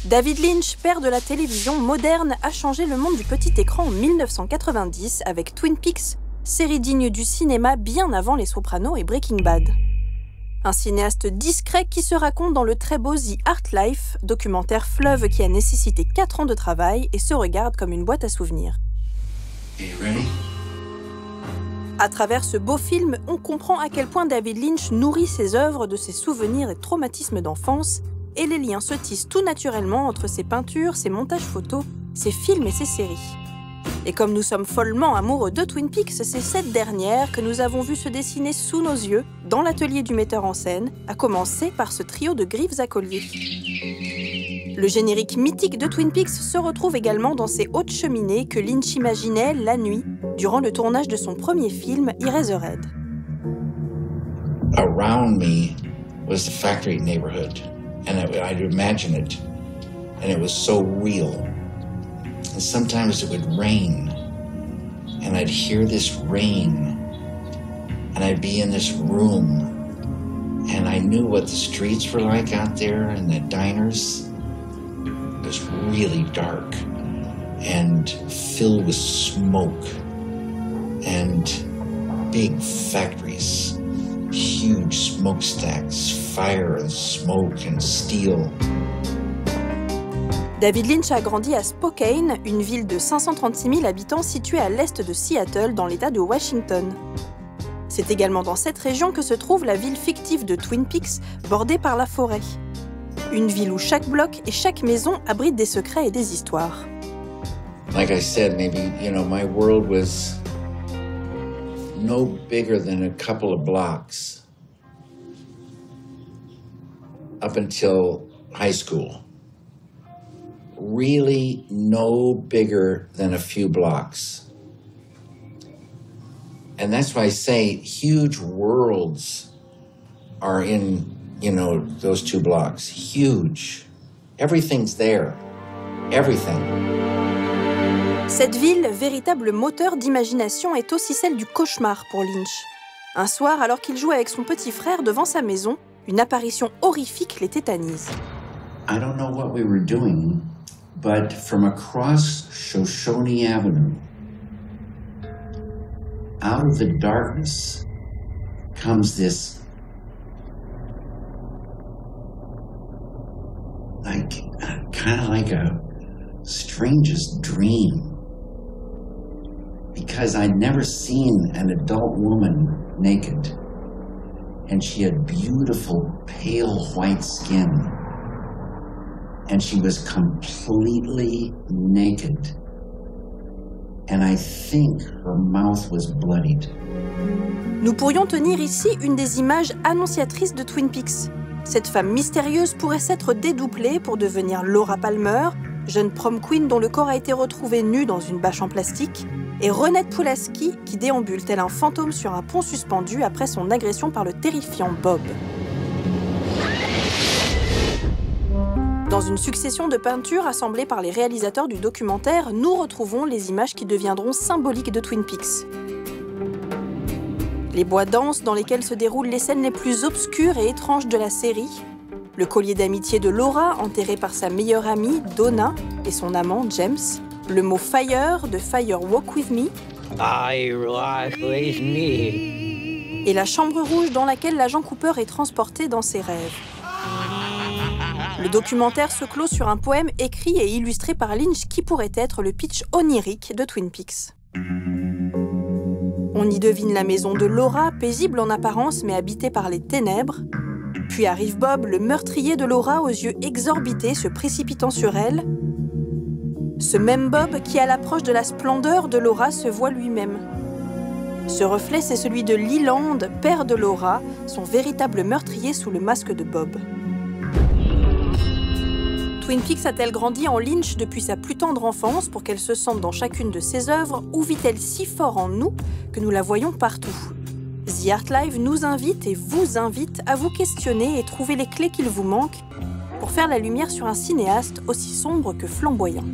David Lynch, père de la télévision moderne, a changé le monde du petit écran en 1990 avec Twin Peaks, série digne du cinéma bien avant Les Sopranos et Breaking Bad. Un cinéaste discret qui se raconte dans le très beau The Art Life, documentaire fleuve qui a nécessité 4 ans de travail et se regarde comme une boîte à souvenirs. À travers ce beau film, on comprend à quel point David Lynch nourrit ses œuvres de ses souvenirs et traumatismes d'enfance, et les liens se tissent tout naturellement entre ses peintures, ses montages photos, ses films et ses séries. Et comme nous sommes follement amoureux de Twin Peaks, c'est cette dernière que nous avons vu se dessiner sous nos yeux, dans l'atelier du metteur en scène, à commencer par ce trio de griffes à collier. Le générique mythique de Twin Peaks se retrouve également dans ces hautes cheminées que Lynch imaginait la nuit, durant le tournage de son premier film, Eraserhead. Around me was the factory neighborhood, and I'd imagine it, and it was so real. And sometimes it would rain, and I'd hear this rain, and I'd be in this room, and I knew what the streets were like out there and the diners. It was really dark and filled with smoke and big factories, huge smokestacks, fire and smoke and steel. David Lynch a grandi à Spokane, une ville de 536 000 habitants située à l'est de Seattle, dans l'État de Washington. C'est également dans cette région que se trouve la ville fictive de Twin Peaks, bordée par la forêt. Une ville où chaque bloc et chaque maison abrite des secrets et des histoires. Like I said, maybe, my world was no bigger than a couple of blocks up until high school. Really no bigger than a few blocks. And that's why I say huge worlds are in, those 2 blocks. Huge. Everything's there. Everything. Cette ville, véritable moteur d'imagination, est aussi celle du cauchemar pour Lynch. Un soir, alors qu'il jouait avec son petit frère devant sa maison, une apparition horrifique les tétanise. I don't know what we were doing, but from across Shoshone Avenue, out of the darkness, comes this, kind of like a strangest dream. Because I'd never seen an adult woman naked, and she had beautiful, pale white skin. And she was completely naked. And I think her mouth was bloodied. Nous pourrions tenir ici une des images annonciatrices de Twin Peaks. Cette femme mystérieuse pourrait s'être dédoublée pour devenir Laura Palmer, jeune prom queen dont le corps a été retrouvé nu dans une bâche en plastique, et Ronette Pulaski qui déambule tel un fantôme sur un pont suspendu après son agression par le terrifiant Bob. Dans une succession de peintures assemblées par les réalisateurs du documentaire, nous retrouvons les images qui deviendront symboliques de Twin Peaks. Les bois denses dans lesquels se déroulent les scènes les plus obscures et étranges de la série, le collier d'amitié de Laura enterré par sa meilleure amie, Donna, et son amant, James, le mot « fire » de « Fire Walk With Me », et la chambre rouge dans laquelle l'agent Cooper est transporté dans ses rêves. Le documentaire se clôt sur un poème écrit et illustré par Lynch qui pourrait être le pitch onirique de Twin Peaks. On y devine la maison de Laura, paisible en apparence mais habitée par les ténèbres. Puis arrive Bob, le meurtrier de Laura aux yeux exorbités se précipitant sur elle. Ce même Bob qui, à l'approche de la splendeur de Laura, se voit lui-même. Ce reflet, c'est celui de Leland, père de Laura, son véritable meurtrier sous le masque de Bob. Twin Peaks a-t-elle grandi en Lynch depuis sa plus tendre enfance pour qu'elle se sente dans chacune de ses œuvres, ou vit-elle si fort en nous que nous la voyons partout? The Art Live nous invite et vous invite à vous questionner et trouver les clés qu'il vous manque pour faire la lumière sur un cinéaste aussi sombre que flamboyant.